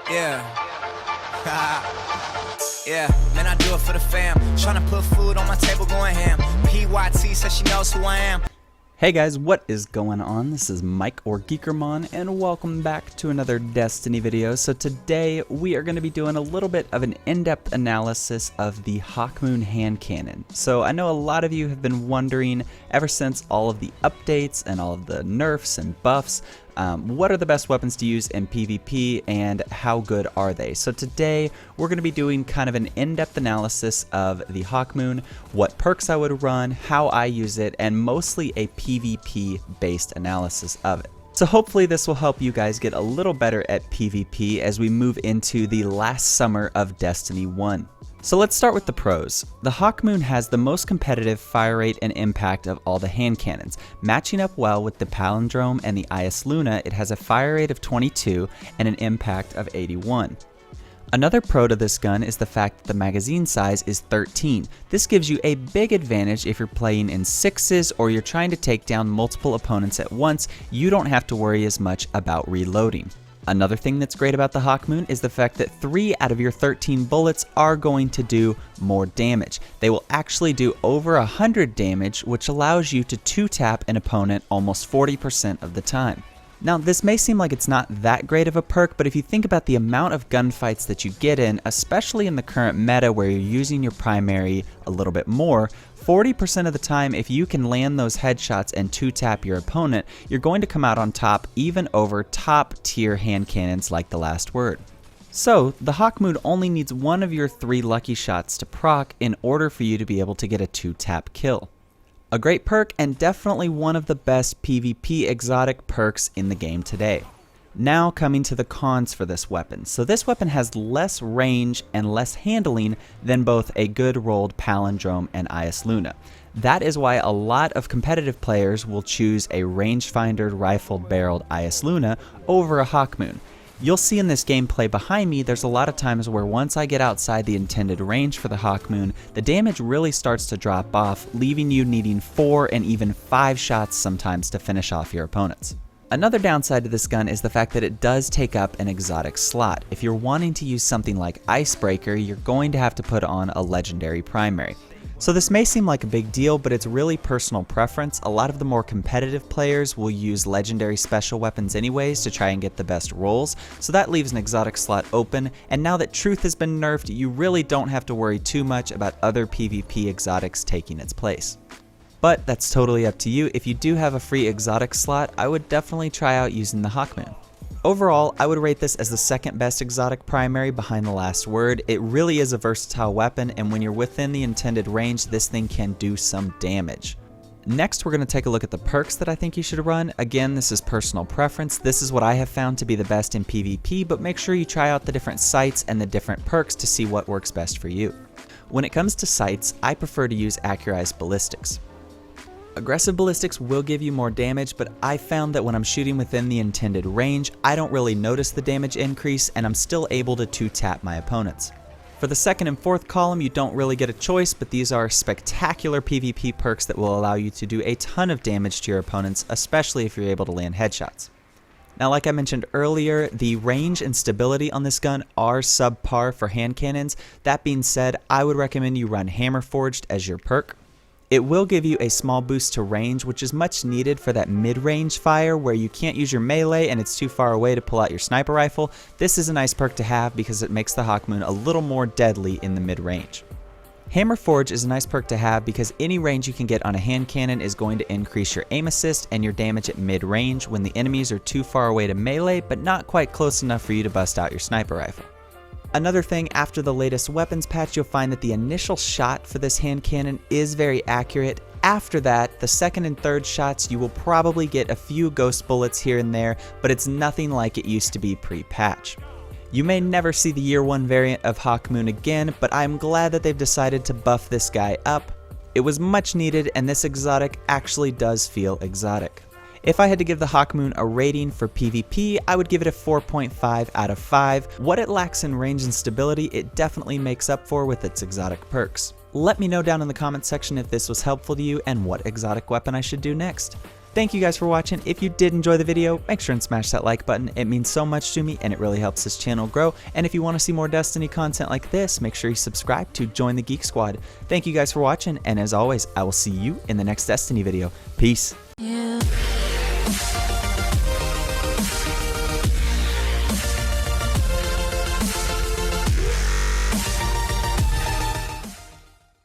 Yeah. Yeah, man, I do it for the fam. Tryna put food on my table, going ham. PYT says she knows who I am. Hey guys, what is going on? This is Mike or Geekermon, and welcome back to another Destiny video. So today we are going to be doing a little bit of an in-depth analysis of the Hawkmoon hand cannon. So I know a lot of you have been wondering, ever since all of the updates and all of the nerfs and buffs, what are the best weapons to use in PvP and how good are they? So today we're going to be doing kind of an in-depth analysis of the Hawkmoon, what perks I would run, how I use it, and mostly a PvP based analysis of it. So hopefully this will help you guys get a little better at PvP as we move into the last summer of Destiny 1. So let's start with the pros. The Hawkmoon has the most competitive fire rate and impact of all the hand cannons. Matching up well with the Palindrome and the IS Luna, it has a fire rate of 22 and an impact of 81. Another pro to this gun is the fact that the magazine size is 13. This gives you a big advantage if you're playing in sixes or you're trying to take down multiple opponents at once. You don't have to worry as much about reloading. Another thing that's great about the Hawkmoon is the fact that 3 out of your 13 bullets are going to do more damage. They will actually do over 100 damage, which allows you to 2-tap an opponent almost 40% of the time. Now, this may seem like it's not that great of a perk, but if you think about the amount of gunfights that you get in, especially in the current meta where you're using your primary a little bit more, 40% of the time, if you can land those headshots and 2-tap your opponent, you're going to come out on top even over top tier hand cannons like the Last Word. So, the Hawkmoon only needs one of your 3 lucky shots to proc in order for you to be able to get a 2-tap kill. A great perk and definitely one of the best PvP exotic perks in the game today. Now coming to the cons for this weapon. So this weapon has less range and less handling than both a good rolled Palindrome and IS Luna. That is why a lot of competitive players will choose a rangefinder rifled barreled IS Luna over a Hawkmoon. You'll see in this gameplay behind me, there's a lot of times where once I get outside the intended range for the Hawkmoon, the damage really starts to drop off, leaving you needing 4 and even 5 shots sometimes to finish off your opponents. Another downside to this gun is the fact that it does take up an exotic slot. If you're wanting to use something like Icebreaker, you're going to have to put on a legendary primary. So this may seem like a big deal, but it's really personal preference. A lot of the more competitive players will use legendary special weapons anyways to try and get the best rolls, so that leaves an exotic slot open, and now that Truth has been nerfed, you really don't have to worry too much about other PvP exotics taking its place. But that's totally up to you. If you do have a free exotic slot, I would definitely try out using the Hawkmoon. Overall, I would rate this as the second best exotic primary behind the Last Word. It really is a versatile weapon, and when you're within the intended range, this thing can do some damage. Next, we're going to take a look at the perks that I think you should run. Again, this is personal preference. This is what I have found to be the best in PvP, but make sure you try out the different sights and the different perks to see what works best for you. When it comes to sights, I prefer to use accurized ballistics. Aggressive ballistics will give you more damage, but I found that when I'm shooting within the intended range, I don't really notice the damage increase, and I'm still able to 2-tap my opponents. For the second and fourth column, you don't really get a choice, but these are spectacular PvP perks that will allow you to do a ton of damage to your opponents, especially if you're able to land headshots. Now, like I mentioned earlier, the range and stability on this gun are subpar for hand cannons. That being said, I would recommend you run Hammer Forged as your perk. It will give you a small boost to range, which is much needed for that mid-range fire where you can't use your melee and it's too far away to pull out your sniper rifle. This is a nice perk to have because it makes the Hawkmoon a little more deadly in the mid-range. Hammer Forge is a nice perk to have because any range you can get on a hand cannon is going to increase your aim assist and your damage at mid-range when the enemies are too far away to melee but not quite close enough for you to bust out your sniper rifle. Another thing, after the latest weapons patch, you'll find that the initial shot for this hand cannon is very accurate. After that, the second and third shots, you will probably get a few ghost bullets here and there, but it's nothing like it used to be pre-patch. You may never see the Year 1 variant of Hawkmoon again, but I'm glad that they've decided to buff this guy up. It was much needed, and this exotic actually does feel exotic. If I had to give the Hawkmoon a rating for PvP, I would give it a 4.5 out of 5. What it lacks in range and stability, it definitely makes up for with its exotic perks. Let me know down in the comments section if this was helpful to you and what exotic weapon I should do next. thank you guys for watching. If you did enjoy the video, make sure and smash that like button. It means so much to me and it really helps this channel grow. And if you want to see more Destiny content like this, make sure you subscribe to join the Geek Squad. Thank you guys for watching, and as always, I will see you in the next Destiny video. Peace.